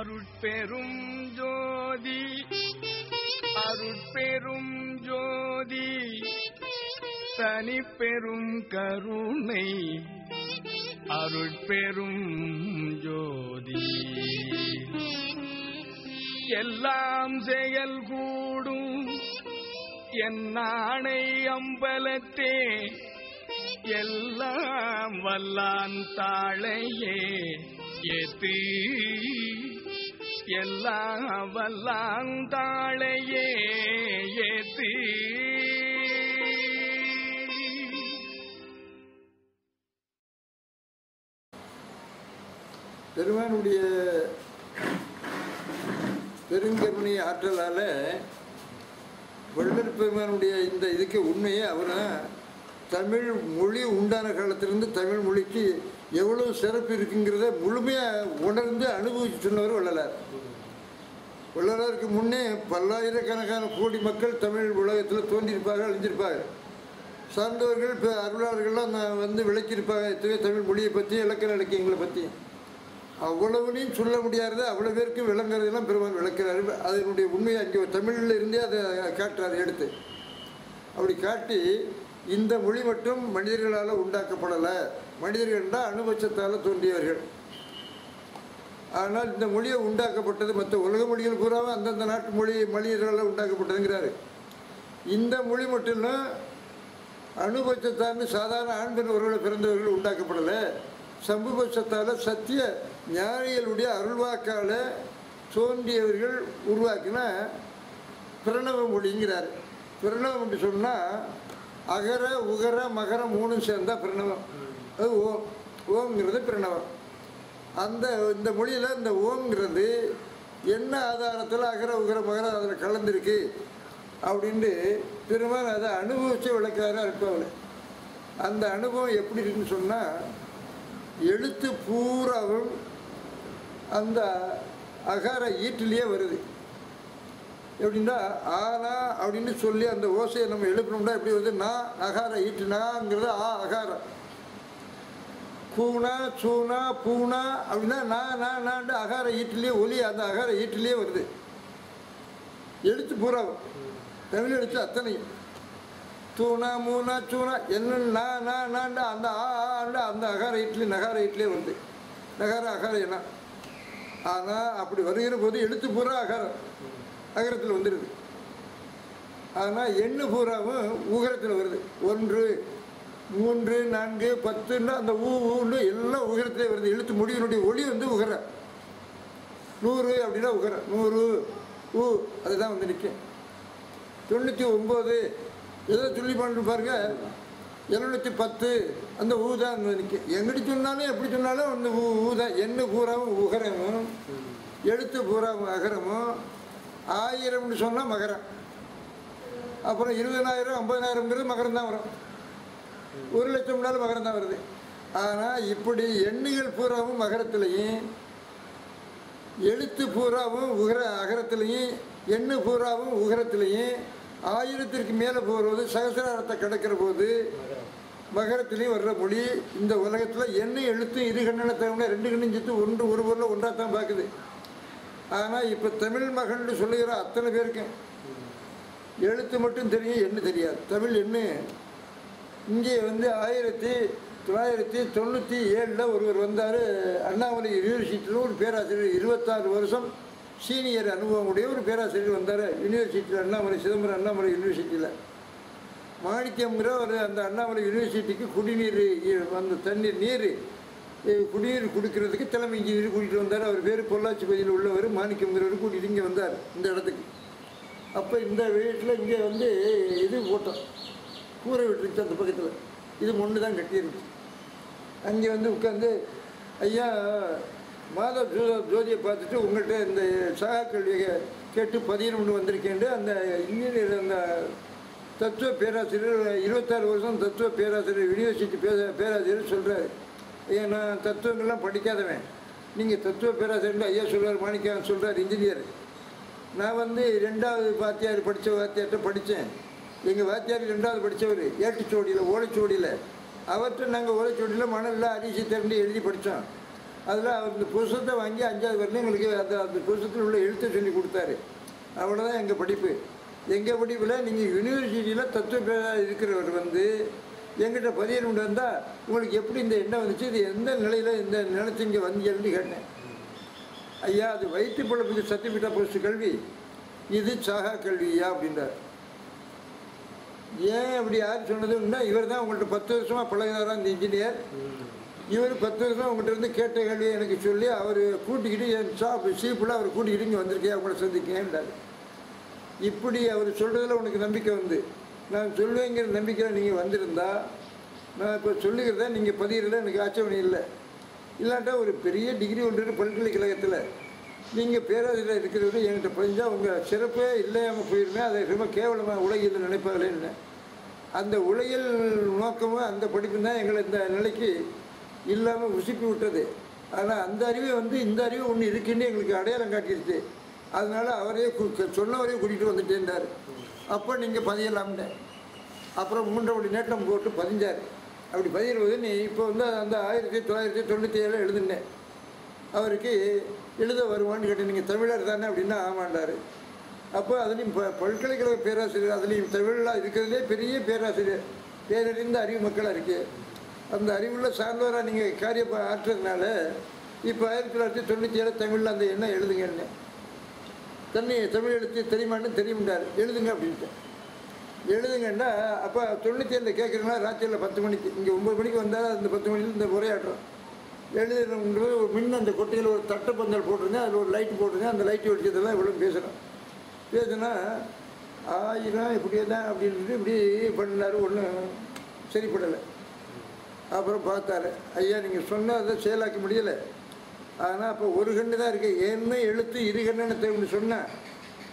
அருட்பெரும் ஜோதி அருட்பெரும் ஜோதி தனிப்பெரும் கருணை அருட்பெரும் ஜோதி எல்லாம் செயல் கூடும் என்னானை அம்பலத்தே எல்லாம் வல்லான் தாளையே ஏத்து எல்லாம் வல்லான் தாளையே ஏத்து. பெருமானுடைய பெருங்கருணை ஆற்றலால வள்ளல் பெருமானுடைய இந்த இதுக்கு உண்மையே அவர் தமிழ் மொழி உண்டான காலத்திலிருந்து தமிழ் மொழிக்கு எவ்வளோ சிறப்பு இருக்குங்கிறத முழுமையாக உணர்ந்து அனுபவிச்சு சொன்னவர் வள்ளலார். வள்ளலாருக்கு முன்னே பல்லாயிரக்கணக்கான கோடி மக்கள் தமிழ் உலகத்தில் தோன்றியிருப்பார்கள், அழிஞ்சிருப்பாங்க. சார்ந்தவர்கள் இப்போ அருளாளர்கள்லாம் வந்து விளக்கியிருப்பாங்க எத்தனையோ தமிழ் மொழியை பற்றி இலக்கண இலக்கியங்களை பற்றி. அவ்வளவுனையும் சொல்ல முடியாத அவ்வளோ பேருக்கு விளங்குறதெல்லாம் பெருமாள் விளக்கிறாரு. அதனுடைய உண்மையை அங்கே தமிழில் இருந்தே அதை காட்டுறாரு எடுத்து. அப்படி காட்டி இந்த மொழி மட்டும் மனிதர்களால் உண்டாக்கப்படலை, மனிதர்கள் தான் அனுபட்சத்தால் தோன்றியவர்கள். ஆனால் இந்த மொழியை உண்டாக்கப்பட்டது மற்ற உலக மொழிகள் பூராவும் அந்தந்த நாட்டு மொழி மனிதர்களால் உண்டாக்கப்பட்டதுங்கிறாரு. இந்த மொழி மட்டும்தான் அனுபட்சத்தால் சாதாரண ஆண் பெண் உறவுகளை பிறந்தவர்கள் உண்டாக்கப்படலை, சம்புபட்சத்தால் சத்திய ஞானிகளுடைய அருள்வாக்கால் தோன்றியவர்கள் உருவாக்கின பிரணவ மொழிங்கிறார். பிரணவம் என்று சொன்னால் அகர உகர மகரம் மூணும் சேர்ந்தா பிரணவம். அது ஓம். ஓம்ங்கிறது பிரணவம். இந்த மொழியில் இந்த ஓம்ங்கிறது என்ன ஆதாரத்தில் அகர உகர மகரம் அதில் கலந்துருக்கு அப்படின்ட்டு பெருமாள் அதை அனுபவித்து விளக்காராக இருப்பவள். அந்த அனுபவம் எப்படி இருக்குன்னு சொன்னால் எழுத்து பூராவும் அந்த அகார ஈட்டிலேயே வருது. எப்படின்னா ஆனா அப்படின்னு சொல்லி அந்த ஓசையை நம்ம எழுப்பணும்னா எப்படி வருது? நான் அகார ஈட்டு நாங்கிறது அகாரம். கூனா சூனா பூனா அப்படின்னா நான் அகார ஈட்டிலேயே ஒலி அந்த அகார ஈட்டிலேயே வருது. எழுத்து பூராவும் தமிழ் எழுத்து அத்தனையும் தூணா மூணா சூனா என்ன நான் அந்த அந்த அகார இட்லி நகார இட்லியே வருது. நகார அகார என்ன. ஆனால் அப்படி வருகிற போது எழுத்து பூரா அகரத்தில் வந்துடுது. ஆனால் எண்ணு பூராவும் உகரத்தில் வருது. 1 3 4 10 அந்த ஊன்னு எல்லாம் உகரத்திலே வருது. எழுத்து முடிவினுடைய ஒளி வந்து உகர. 100 அப்படின்னா உகர 100 ஊ அதுதான் வந்து நிற்கும். 99 ஏதோ சொல்லி பண்ணிட்டு பாருங்க 710 அந்த ஊதான் நிற்கும். எங்கிட்ட சொன்னாலும் எப்படி சொன்னாலும் அந்த ஊதான். எண்ணு பூராவும் உகரமும் எழுத்து பூராவும் அகரமும். 1000ன்னு சொன்னால் மகரம். அப்புறம் 20,000 50,000ங்கிறது மகரம் தான் வரும். 1,00,000னாலும் மகரம் தான் வருது. ஆனால் இப்படி எண்ணுகள் பூராவும் மகரத்துலேயும் எழுத்து பூராவும் அகரத்துலேயும் எண்ணு பூராவும் உகரத்துலேயும் 1000க்கு மேலே போகிறது சகசிராரத்தை கடக்கிற போது மகரத்துலேயும் வர்ற மொழி. இந்த உலகத்தில் என்ன எழுத்தும் இரு கண்ணனை தவிர 2 கண்ணும் சேர்த்து ஒரு பொருளை ஒன்றாக தான் பார்க்குது. ஆனால் இப்போ தமிழ் மகன்னு சொல்லுகிற அத்தனை பேருக்கும் எழுத்து மட்டும் தெரியும், எண்ணு தெரியாது. தமிழ் எண்ணு இங்கே வந்து 1997 ஒருவர் வந்தார். அண்ணாமலை யூனிவர்சிட்டியில் ஒரு பேராசிரியர் 26 வருஷம் சீனியர் அனுபவம் உடைய ஒரு பேராசிரியர் வந்தார் யூனிவர்சிட்டியில். அண்ணாமலை சிதம்பரம் அண்ணாமலை யூனிவர்சிட்டியில் மாணிக்கம்ங்கிற ஒரு அந்த அண்ணாமலை யூனிவர்சிட்டிக்கு குடிநீர் அந்த குடிநீர் கொடுக்கறதுக்கு தலைமை இன்ஜினியர் கூட்டிகிட்டு வந்தார். அவர் பேர் பொள்ளாச்சி பகுதியில் உள்ளவர் மாணிக்கம்ங்கிறவர் கூட்டிகிட்டு இங்கே வந்தார் இந்த இடத்துக்கு. அப்போ இந்த வீட்டில் இங்கே வந்து இது போட்டோம், கூரை விட்டுருச்சு அந்த பக்கத்தில். இது மொன்று தான் கட்டியிருந்துச்சு. அங்கே வந்து உட்காந்து ஐயா மாதவ் ஜோதியை பார்த்துட்டு உங்கள்கிட்ட இந்த சகா கல்வியை கேட்டு பதியணும்னு வந்திருக்கேன். அந்த இன்ஜினியர் அந்த தத்துவ பேராசிரியர் 26 வருஷம் தத்துவ பேராசிரியர் யூனிவர்சிட்டி பேராசிரியர் சொல்கிறார். ஐயா நான் தத்துவங்கள்லாம் படிக்காதவன், நீங்கள் தத்துவ பேராசிரியர் ஐயா சொல்கிறார். மாணிக்கம் சொல்கிறார் இன்ஜினியர். நான் வந்து 2வது வாத்தியார் வாத்தியார்கிட்ட படித்தேன். எங்கள் வாத்தியார் 2வது படித்தவர் ஏட்டுச்சோடியில் ஓலைச்சோடியில். அவர்கிட்ட நாங்கள் ஓலைச்சோடியில் மணலில் அரிசி திரண்டு எழுதி படித்தோம். அதில் அவர் இந்த புஸ்தகத்தை வாங்கி 5வது வரலையும் எங்களுக்கு அந்த புஸ்தகத்தில் உள்ள எழுத்தை சொல்லி கொடுத்தாரு. அவ்வளோதான் எங்கள் படிப்பு. எங்கள் படிப்பில் நீங்கள் யூனிவர்சிட்டியில் தத்துவ இருக்கிறவர் வந்து எங்கிட்ட பதியல் கொண்டு வந்தால் உங்களுக்கு எப்படி இந்த எண்ணம் வந்துச்சு, இது எந்த நிலையில் இந்த நிலச்சி இங்கே வந்தீங்கன்னு கேட்டேன். ஐயா அது வயிற்று பிழப்புக்கு சர்டிஃபிகேட் போஸ்ட் கல்வி, இது சாகா கல்வியா அப்படின்றார். ஏன் அப்படி யார் சொன்னதுன்னா, இவர் தான் உங்கள்கிட்ட 10 வருஷமாக பழகிறாரா இந்த இன்ஜினியர். இவர் 10 வருஷம் உங்கள்கிட்ட இருந்து கேட்ட கேள்வியை எனக்கு சொல்லி அவர் கூட்டிக்கிட்டு என் சீப்பில் அவர் கூட்டிக்கிட்டு இங்கே வந்திருக்கேன், அவங்கள சந்திக்கேன்றார். இப்படி அவர் சொல்கிறதுல உனக்கு நம்பிக்கை வந்து நான் சொல்லுவேங்கிற நம்பிக்கையில் நீங்கள் வந்திருந்தா நான் இப்போ சொல்லுகிறத நீங்கள் பதிகிறத எனக்கு ஆட்சேபனை இல்லை. இல்லாட்டா ஒரு பெரிய டிகிரி ஒன்று பல்கலைக்கழகத்தில் நீங்கள் பேராசிரியர் இருக்கிறது என்கிட்ட பதிஞ்சால் உங்கள் சிறப்பே இல்லாமல் போயிருமே, அதை ரொம்ப கேவலமாக உலகில் நினைப்பாங்களேன்னு. அந்த உலகில் நோக்கமும் அந்த படிப்பு தான் எங்களை இந்த நிலைக்கு இல்லாமல் உசுப்பி விட்டது. ஆனால் அந்த அறிவை வந்து இந்த அறிவு ஒன்று இருக்குன்னு எங்களுக்கு அடையாளம் காட்டிடுச்சு. அதனால் அவரே சொன்னவரே கூட்டிகிட்டு வந்துட்டேன்றார். அப்போ நீங்கள் பதியலாம்னு அப்புறம் 3 நேட்டம் போட்டு பதிஞ்சார். அப்படி பதியிடுவது நீ இப்போ வந்து அந்த 1997 எழுதுனேன். அவருக்கு எழுத வருவான்னு கேட்டேன். நீங்கள் தமிழர் தானே அப்படின்னா ஆமாண்டார். அப்போ அதுலேயும் பல்கலைக்கழக பேராசிரியர், அதுலேயும் தமிழெலாம் இருக்கிறதே பெரிய பேராசிரியர், பேரறிந்த அறிவு மக்களாக இருக்குது. அந்த அறிவுள்ள சார்ந்தவராக நீங்கள் காரியம் ஆற்றுறதுனால இப்போ 1997 தமிழில் அந்த எண்ணம் எழுதுங்கன்னு. தமிழ் எழுத்து தெரியுமான்னு தெரியும்ண்டார். எழுதுங்க அப்படின்ட்டு எழுதுங்கன்னா அப்போ 97 கேட்குறீங்களா, ராத்திரியில் 10 மணிக்கு இங்கே 9 மணிக்கு வந்தால் அந்த 10 மணிக்கு இந்த உரையாடுறோம் எழுதுறது ஒரு மின் அந்த கொட்டையில் ஒரு தட்டைப்பந்தல் போட்டிருந்தேன், அதில் ஒரு லைட்டு போட்டிருந்தேன். அந்த லைட்டு வெடிச்சதெல்லாம் இவ்வளோ பேசுனா 1000 இப்படியே தான் அப்படின்னு இப்படி பண்ணினார். ஒன்றும் சரிப்படலை. அப்புறம் பார்த்தாரு, ஐயா நீங்கள் சொன்னால் அதை செயலாக்க முடியலை. ஆனால் அப்போ ஒரு கண்ணு தான் இருக்குது, என்ன எழுத்து 2 கண்ணுன்னு தேவைன்னு சொன்னால்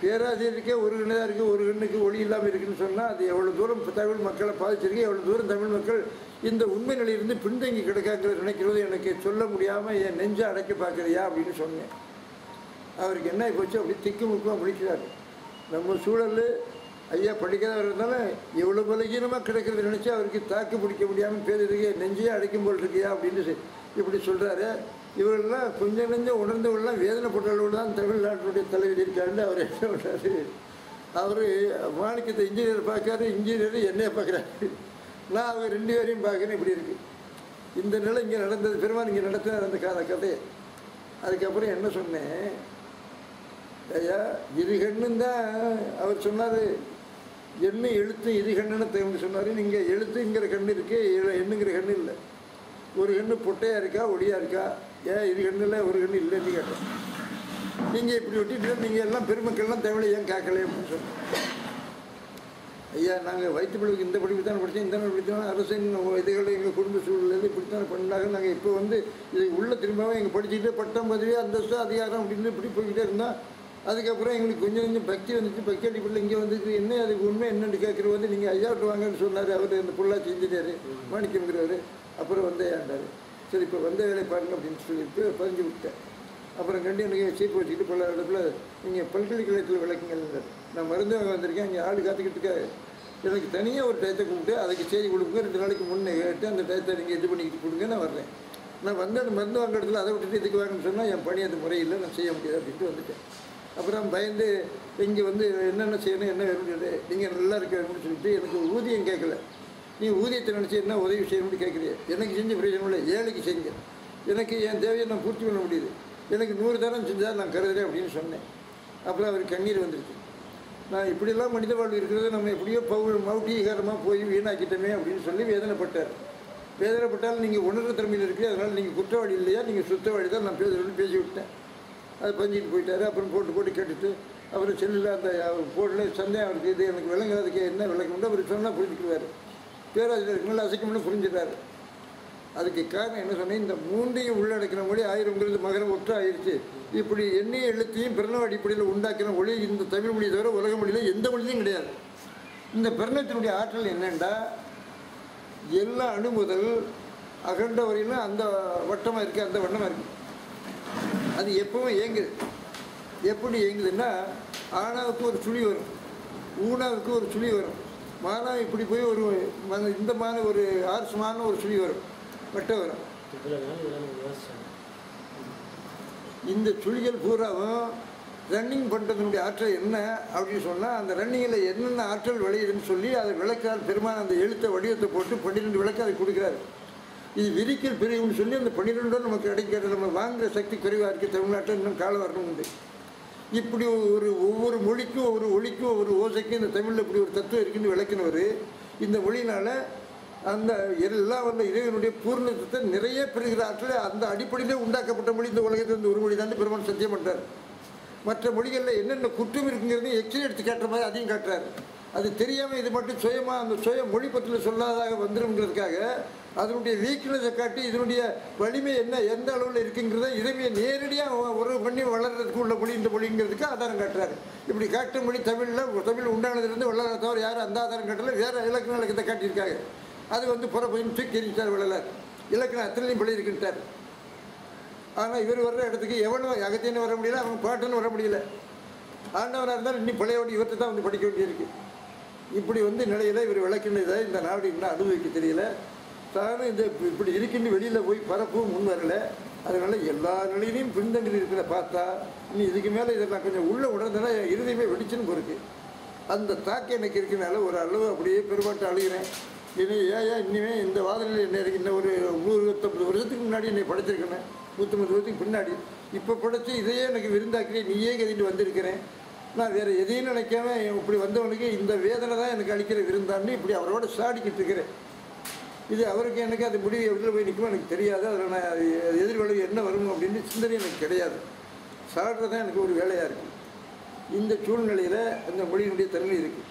பேராசிரியருக்கே ஒரு கண்ணு தான் இருக்குது, ஒரு கண்ணுக்கு ஒளி இல்லாமல் இருக்குதுன்னு சொன்னால் அது எவ்வளோ தூரம் தமிழ் மக்களை பாதிச்சிருக்கு, எவ்வளோ தூரம் தமிழ் மக்கள் இந்த உண்மை நிலையிலிருந்து பின்தங்கி கிடக்காங்கிறது நினைக்கிறது எனக்கு சொல்ல முடியாமல் என் நெஞ்சை அடைக்க பார்க்குறியா அப்படின்னு சொன்னேன். அவருக்கு என்ன போச்சு, அப்படி திக்கு முக்கமாக முடிக்கிறாரு. நம்ம சூழல் ஐயா படிக்காதவர் இருந்தாலும் எவ்வளோ பலகீனமாக கிடக்கிறது நினச்சி அவருக்கு தாக்கு பிடிக்க முடியாமல் பேருக்கு நெஞ்சையே அடைக்கும் போல் இருக்கியா அப்படின்னு இப்படி சொல்கிறாரு. இவர்களெல்லாம் கொஞ்சம் கொஞ்சம் உணர்ந்தவர்கள்லாம் வேதனைப்பட்டவர்களோடு தான் தமிழ்நாட்டுடைய தலைவர் இருக்காருன்னு அவர் என்ன பண்ணுறாரு, அவர் மாணிக்கத்தை இன்ஜினியர் பார்க்காரு, இன்ஜினியர் என்னையை பார்க்குறாரு. நான் அவங்க 2 பேரையும் பார்க்குறேன். இப்படி இருக்குது இந்த நிலை இங்கே நடந்தது. பெருமாள் இங்கே நடத்தினார் அந்த கதையை. அதுக்கப்புறம் என்ன சொன்னேன், ஐயா 2 கண்ணும் தான் அவர் சொன்னார், என்ன எழுத்து 2 கண்ணுன்னு தேவைன்னு சொன்னார். நீங்கள் எழுத்துங்கிற கண்ணு இருக்குது, எண்ணுங்கிற கண்ணு இல்லை. ஒரு கண்ணு பொட்டையாக இருக்கா ஒடியாக இருக்கா, ஏன் 2 கண்ணில் ஒரு கண்ணு இல்லைன்னு கேட்டேன். நீங்கள் இப்படி விட்டுட்டு நீங்கள் எல்லாம் பெருமக்கள்லாம் தமிழை ஏன் கேட்கல அப்படின்னு சொன்னேன். ஐயா நாங்கள் வயிற்று படிப்புக்கு இந்த படிப்பு தானே படித்தோம், இந்த படித்தோம், அரசின் இதுகளை எங்கள் குடும்ப சூழ்நிலை இப்படித்தானே பண்ணாங்க. நாங்கள் இப்போ வந்து இது உள்ள திரும்பவும் எங்கள் படிச்சுக்கிட்டு பட்டம் பதவி அந்தஸ்து அதிகாரம் அப்படின்னு இப்படி போய்கிட்டே இருந்தால் அதுக்கப்புறம் எங்களுக்கு கொஞ்சம் கொஞ்சம் பக்தி வந்துச்சு. பக்தி அடிப்படையில் இங்கே வந்துருக்கு. என்ன அதுக்கு உண்மை என்னென்னு கேட்குறது வந்து நீங்கள் ஐயா விட்டு வாங்கன்னு சொன்னார் அவர், அந்த பொள்ளாச்சி இன்ஜினியர் மாணிக்கங்கிறவர். அப்புறம் வந்து ஏன்டார், சரி இப்போ வந்த வேலை பாருங்க அப்படின்னு சொல்லிட்டு பதிஞ்சு விட்டேன். அப்புறம் கண்டு எனக்கு சீப்பு வச்சுக்கிட்டு பல இடத்துல நீங்கள் பல்கலைக்கழகத்தில் விளக்குங்கள், நான் மருந்து வாங்க வந்திருக்கேன், இங்கே ஆள் காத்துக்கிட்டு இருக்காரு, எனக்கு தனியாக ஒரு டயத்தை கூப்பிட்டு அதுக்கு செய்தி கொடுங்க, 2 நாளைக்கு முன்னே கேட்டு அந்த டயத்தை நீங்கள் இது பண்ணிக்கிட்டு கொடுங்க, நான் வர்றேன். நான் வந்து அந்த மருந்து வாங்க இடத்துல அதை விட்டுட்டு இதுக்கு வாங்கன்னு சொன்னால் என் பணி அது முறையில் நான் செய்ய முடியாது அப்படின்ட்டு வந்துட்டேன். அப்புறம் பயந்து இங்கே வந்து என்னென்ன செய்யணும் என்ன வேணும்னு நீங்கள் நல்லா இருக்கணும்னு சொல்லிட்டு எனக்கு ஊதியம் கேட்கல. நீ ஊதியத்தை நினச்சி என்ன உதவி செய்யணும்னு கேட்குறீங்க. எனக்கு செஞ்ச பிரயோஜனம் இல்லை, ஏழைக்கு செஞ்ச எனக்கு என் தேவையை நான் பூர்த்தி பண்ண முடியுது, எனக்கு 100 தரம் செஞ்சால் நான் கருதுறேன் அப்படின்னு சொன்னேன். அப்புறம் அவருக்கு கண்ணீர் வந்துருச்சு. நான் இப்படிலாம் மனித வாழ்வு இருக்கிறத நம்ம எப்படியோ மௌட்டிகாரமாக போய் வீணாக்கிட்டோமே அப்படின்னு சொல்லி வேதனைப்பட்டார். வேதனைப்பட்டாலும் நீங்கள் உணர்வு திறமையில் இருக்குது, அதனால் நீங்கள் குற்றவாளி இல்லையா, நீங்கள் சுத்தவாளி தான் நான் பேசி விட்டேன். அது பஞ்சிட்டு போயிட்டார். அப்புறம் போட்டு கேட்டுட்டு அப்புறம் செல்லில் அந்த போட்டில் சந்தேகம் அவருக்கு இது எனக்கு விளங்குறதுக்கு என்ன விளக்கணும்னு அவர் சொன்னால் புரிஞ்சுக்குவார். பேராசிரியருக்கு மேலே அசைக்கணும்னு புரிஞ்சுட்டார். அதுக்கு காரணம் என்ன சொன்னேன், இந்த 3ஐயும் உள்ளடக்கின மொழி 1000ங்கிறது மகரம் ஒற்று ஆயிடுச்சு. இப்படி எண்ணிய எழுத்தையும் பிரணவ அடிப்படையில் உண்டாக்கின மொழி இந்த தமிழ் மொழி தவிர உலக மொழியில் எந்த மொழியும் கிடையாது. இந்த பிரணவத்தினுடைய ஆற்றல் என்னென்னா, எல்லா அணு முதல் அகண்ட வரையிலும் அந்த வட்டமாக இருக்குது, அந்த வண்ணமாக இருக்குது. அது எப்பவும் இயங்குது. எப்படி இயங்குதுன்னா, ஆணாவுக்கு ஒரு சுழி வரும், ஊனாவுக்கு ஒரு சுழி வரும், மானா இப்படி போய் ஒரு இந்த மாதிரி ஒரு ஆர்சமான ஒரு சுழி வரும், வட்டம் வரும். இந்த சுழிகள் பூராவும் ரன்னிங் பண்ணுறதுனுடைய ஆற்றல் என்ன அப்படின்னு சொன்னால், அந்த ரன்னிங்கில் என்னென்ன ஆற்றல் விளையுதுன்னு சொல்லி அதை விளக்கால் பெருமான் அந்த எழுத்தை வடிவத்தை போட்டு 12 விளக்கு அதை கொடுக்குறாரு. இது விரிக்கல் பிரிவுன்னு சொல்லி அந்த 12 நமக்கு கிடைக்கிறது. நம்ம வாங்குகிற சக்தி குறைவாக இருக்குது தமிழ்நாட்டில், இன்னும் காலம் வரணும் உண்டு. இப்படி ஒவ்வொரு மொழிக்கும் ஒவ்வொரு ஒளிக்கும் ஒவ்வொரு ஓசைக்கும் இந்த தமிழில் இப்படி ஒரு தத்துவம் இருக்குன்னு விளக்கினவர். இந்த மொழியினால் அந்த எல்லாம் வந்த இறைவனுடைய பூர்ணத்தை நிறைய பெறுகிற ஆற்றல் அந்த அடிப்படையிலே உண்டாக்கப்பட்ட மொழி இந்த உலகத்தில் இந்த ஒரு மொழி தான் பெருமான் சத்தியம் பண்ணுறார். மற்ற மொழிகளில் என்னென்ன குற்றம் இருக்குங்கிறதையும் எக்ஸ்ரே எடுத்து காட்டுற மாதிரி அதையும் காட்டுறாரு. அது தெரியாமல் இது மட்டும் சுயமாக அந்த சுய மொழி பற்றில் சொல்லாதாக வந்துடுங்கிறதுக்காக அதனுடைய வீக்னஸை காட்டி இதனுடைய வலிமை என்ன எந்த அளவில் இருக்குங்கிறத இறைமையை நேரடியாக உறவு பண்ணி வளர்கிறதுக்கு உள்ள மொழி இந்த மொழிங்கிறதுக்கு ஆதாரம் காட்டுறாரு. இப்படி காட்டும் மொழி தமிழ் உண்டானதுலேருந்து வள்ளலாரை தவிர யாரும் அந்த ஆதாரம் காட்டல, வேறு இலக்கண இலக்கத்தை காட்டியிருக்காங்க. அது புறப்போயின்னு தூக்கி எறிஞ்சார் வள்ளலார். இலக்கணம் அத்தனையும் பழி இருக்கின்றார். ஆனால் இவர் வர்ற இடத்துக்கு எவனும் அகத்தியன்னு வர முடியல, அவன் பாட்டுன்னு வர முடியல. ஆண்டவராக இருந்தாலும் இன்னும் பழையபடி இவர்கிட்ட தான் படிக்க வேண்டியிருக்கு. இப்படி நிலையில் இவர் விளக்கினதை இந்த நாடு இன்னும் அனுபவிக்க தெரியல. தானும் இப்படி இருக்குன்னு வெளியில் போய் பரப்பும் முன் வரல. அதனால் எல்லா நிலையிலையும் பின்தங்கி இருக்கிற பார்த்தா இன்னும் இதுக்கு மேலே இதெல்லாம் கொஞ்சம் உள்ளே உணர்ந்தனா இருதயமே வெடிச்சுன்னு போயிருக்கு. அந்த தாக்கம் எனக்கு இருக்கனால ஒரு அளவு அப்படியே பெருமாட்டை அழுகிறேன். ஏன் இனிமே இந்த வாதனையில் என்ன இருக்கு? இன்னும் ஒரு 150 வருஷத்துக்கு முன்னாடி என்னை படைச்சிருக்கேன், 150 வருஷத்துக்கு பின்னாடி. இப்போ படைச்சி இதையே எனக்கு விருந்தாக்கிறேன், நீயே கதிட்டு வந்திருக்கிறேன். நான் வேறு எதையும் நினைக்காம இப்படி வந்தவனுக்கு இந்த வேதனை தான் எனக்கு அளிக்கிற விருந்தான்னு இப்படி அவரோட சாடிக்கிட்டு இருக்கிறேன். இது அவருக்கு எனக்கு அது முடிவு எவ்வளோ போய் நிற்குமோ எனக்கு தெரியாது. அதில் நான் எதிர்விளைவு என்ன வரும் அப்படின்னு சிந்தனை எனக்கு கிடையாது. சாடுறது தான் எனக்கு ஒரு வேலையாக இருக்குது. இந்த சூழ்நிலையில் அந்த மொழியினுடைய தன்மை இருக்குது.